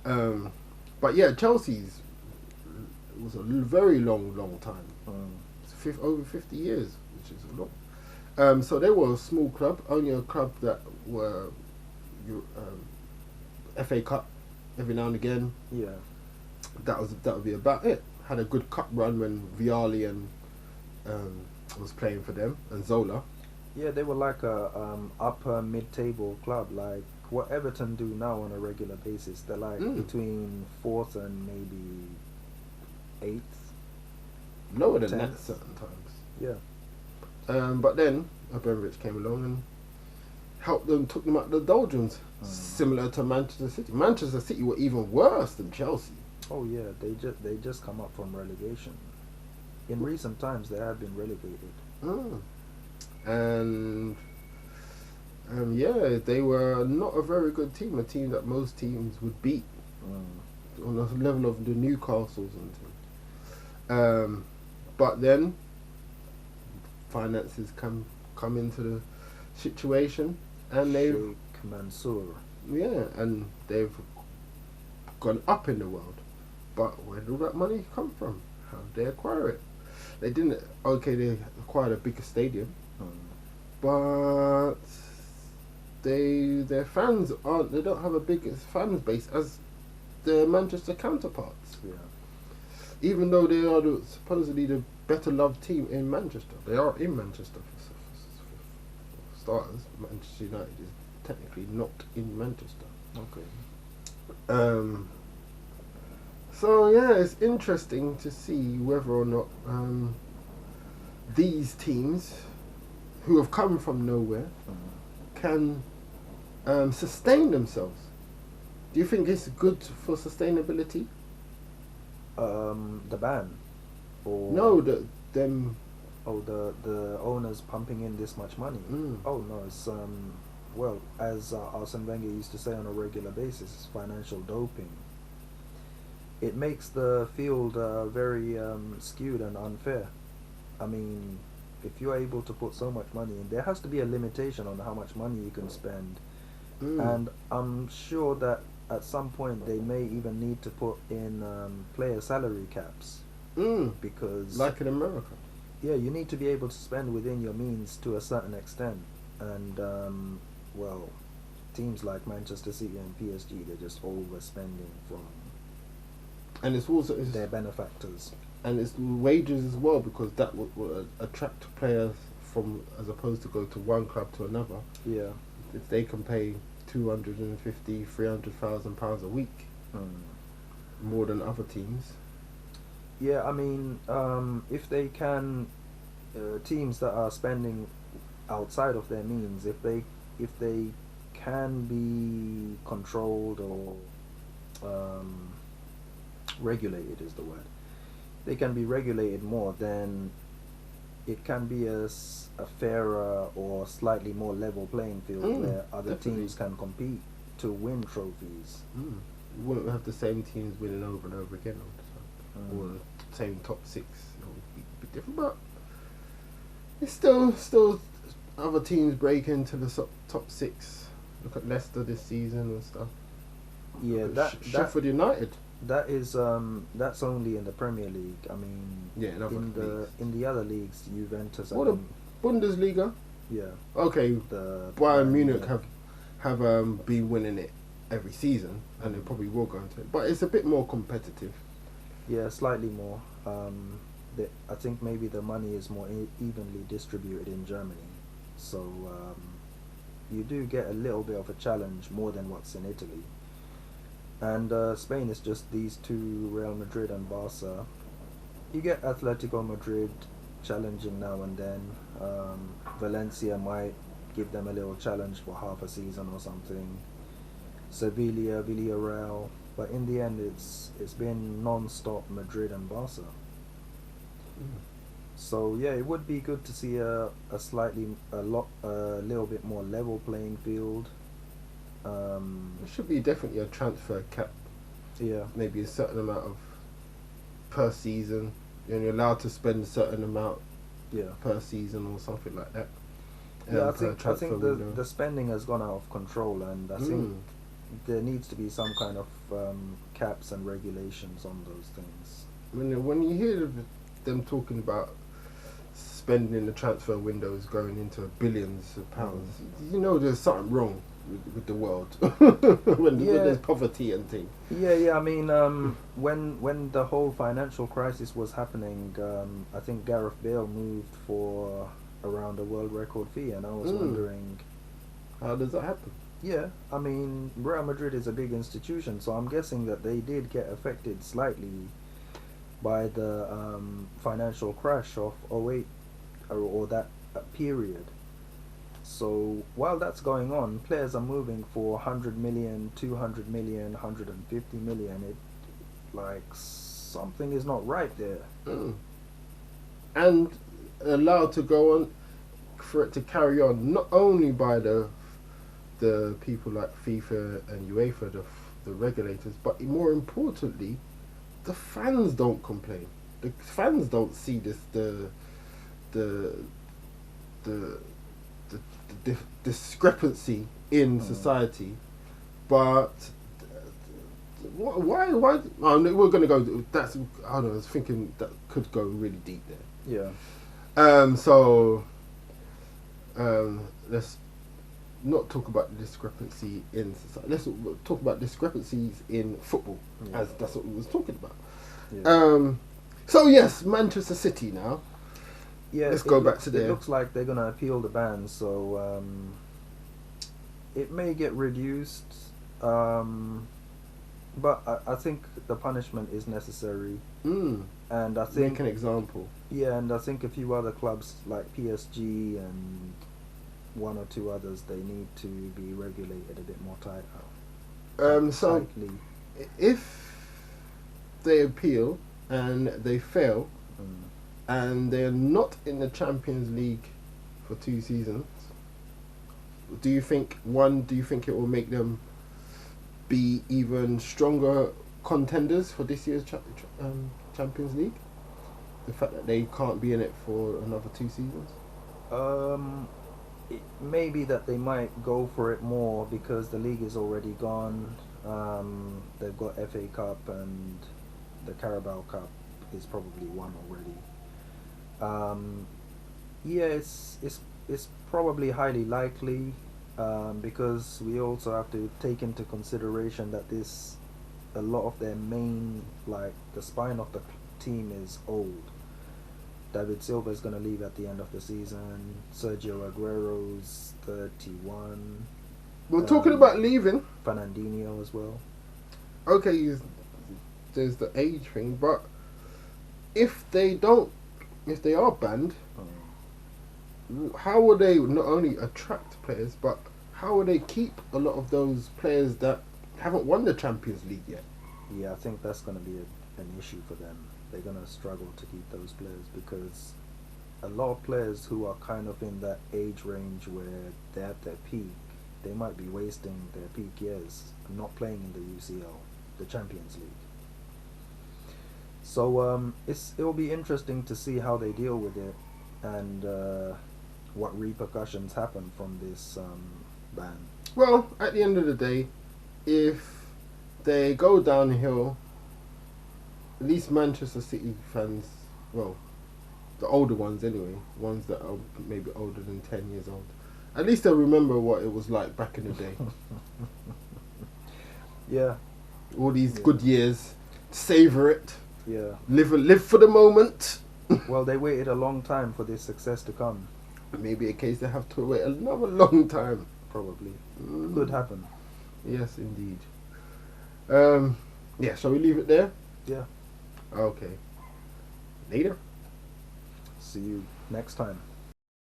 But yeah, Chelsea's was a very long time. It's over 50 years, which is a lot. So they were a small club, only a club that were FA Cup every now and again. Yeah. That would be about it. Had a good cup run when Vialli and was playing for them, and Zola. Yeah, they were like a upper mid-table club, like what Everton do now on a regular basis. They're like between fourth and maybe eighth, Lower than 10th. that certain times. Yeah. But then Abramovich came along and helped them, took them out of the doldrums, similar to Manchester City. Manchester City were even worse than Chelsea. Oh yeah, they just come up from relegation. In recent times, they have been relegated. And yeah, they were not a very good team. A team that most teams would beat on the level of the Newcastles and things. But then finances come into the situation, and Sheikh Mansour. and they've gone up in the world. But where did all that money come from? How did they acquire it? They didn't. Okay, they acquired a bigger stadium, but their fans aren't. They don't have a big fan base as their Manchester counterparts. Yeah. Even though they are supposedly the better loved team in Manchester, they are in Manchester for starters. Manchester United is technically not in Manchester. Okay. So yeah, it's interesting to see whether or not these teams, who have come from nowhere, can sustain themselves. Do you think it's good for sustainability? The ban, or No, them. Oh, the owners pumping in this much money. Oh no, it's well, as Arsene Wenger used to say on a regular basis, it's financial doping. It makes the field very skewed and unfair. I mean, if you're able to put so much money in, there has to be a limitation on how much money you can spend. And I'm sure that at some point they may even need to put in player salary caps. Because Like in America. yeah, you need to be able to spend within your means to a certain extent. And well, teams like Manchester City and PSG, they're just overspending from And it's also their benefactors. And it's wages as well, because that would attract players from, as opposed to go to one club to another. Yeah. If they can pay 250, 300,000 pounds a week, more than other teams. Yeah, I mean, if they can, teams that are spending outside of their means, if they can be controlled or regulated is the word. They can be regulated more, then it can be a fairer or slightly more level playing field where other definitely. teams can compete to win trophies. You wouldn't have the same teams winning over and over again all the time, or the same top six. It would be a bit different, but it's still other teams break into the top six. Look at Leicester this season and stuff. Yeah, Look at Sheffield United. that is that's only in the Premier League. I mean, Yeah, in other leagues. in the other leagues, Juventus. What a Bundesliga. Yeah. Okay, The Bayern Munich have been winning it every season, and they probably will go into it. But it's a bit more competitive. Yeah, slightly more. I think maybe the money is more evenly distributed in Germany, so you do get a little bit of a challenge more than what's in Italy. And Spain is just these two, Real Madrid and Barca. You get Atletico Madrid challenging now and then. Valencia might give them a little challenge for half a season or something. Sevilla, Villarreal, but in the end, it's been non-stop Madrid and Barca. So yeah, it would be good to see a little bit more level playing field. There should be definitely a transfer cap. Yeah. Maybe a certain amount of per season. You're allowed to spend a certain amount per season or something like that. Yeah, I think the spending has gone out of control, and I think there needs to be some kind of caps and regulations on those things. When you hear them talking about spending in the transfer windows going into billions of pounds, you know there's something wrong with the world when there's poverty and things. Yeah. I mean, when the whole financial crisis was happening, I think Gareth Bale moved for around a world record fee, and I was wondering, how does that happen? Yeah, I mean, Real Madrid is a big institution, so I'm guessing that they did get affected slightly by the financial crash of 08 or that period. So while that's going on, players are moving for 100 million, 200 million, 150 million. It, like, something is not right there. And allowed to go on, for it to carry on, not only by the people like FIFA and UEFA, the regulators, but more importantly, the fans don't complain. The fans don't see this the discrepancy in society, but why? We're gonna go. That's, I don't know. I was thinking that could go really deep there. Yeah. So let's not talk about the discrepancy in society. Let's talk about discrepancies in football, as that's what we was talking about. Yeah. So yes, Manchester City now. Yeah, let's go back to there. It looks like they're gonna appeal the ban, so it may get reduced. But I think the punishment is necessary. And I think make an example. Yeah, and I think a few other clubs like PSG and one or two others, they need to be regulated a bit more tighter. So if they appeal and they fail, and they're not in the Champions League for 2 seasons, do you think it will make them be even stronger contenders for this year's Champions League? The fact that they can't be in it for another 2 seasons? It may be that they might go for it more because the league is already gone. They've got FA Cup, and the Carabao Cup is probably won already. Yeah, it's probably highly likely, because we also have to take into consideration that a lot of their main, like the spine of the team is old. David Silva is going to leave at the end of the season. Sergio Aguero's 31. We're talking about leaving. Fernandinho as well. Okay, there's the age thing, but if they are banned, how will they not only attract players, but how will they keep a lot of those players that haven't won the Champions League yet? Yeah, I think that's going to be an issue for them. They're going to struggle to keep those players because a lot of players who are kind of in that age range where they're at their peak, they might be wasting their peak years not playing in the UCL, the Champions League. So it'll be interesting to see how they deal with it and what repercussions happen from this ban. Well, at the end of the day, if they go downhill, at least Manchester City fans, well, the older ones anyway, ones that are maybe older than 10 years old, at least they'll remember what it was like back in the day. Yeah. All these good years, savour it. Yeah. Live for the moment. Well, they waited a long time for this success to come. Maybe a case they have to wait another long time. Probably. Could happen. Yes, indeed. Yeah, shall we leave it there? Yeah. Okay. Later. See you next time.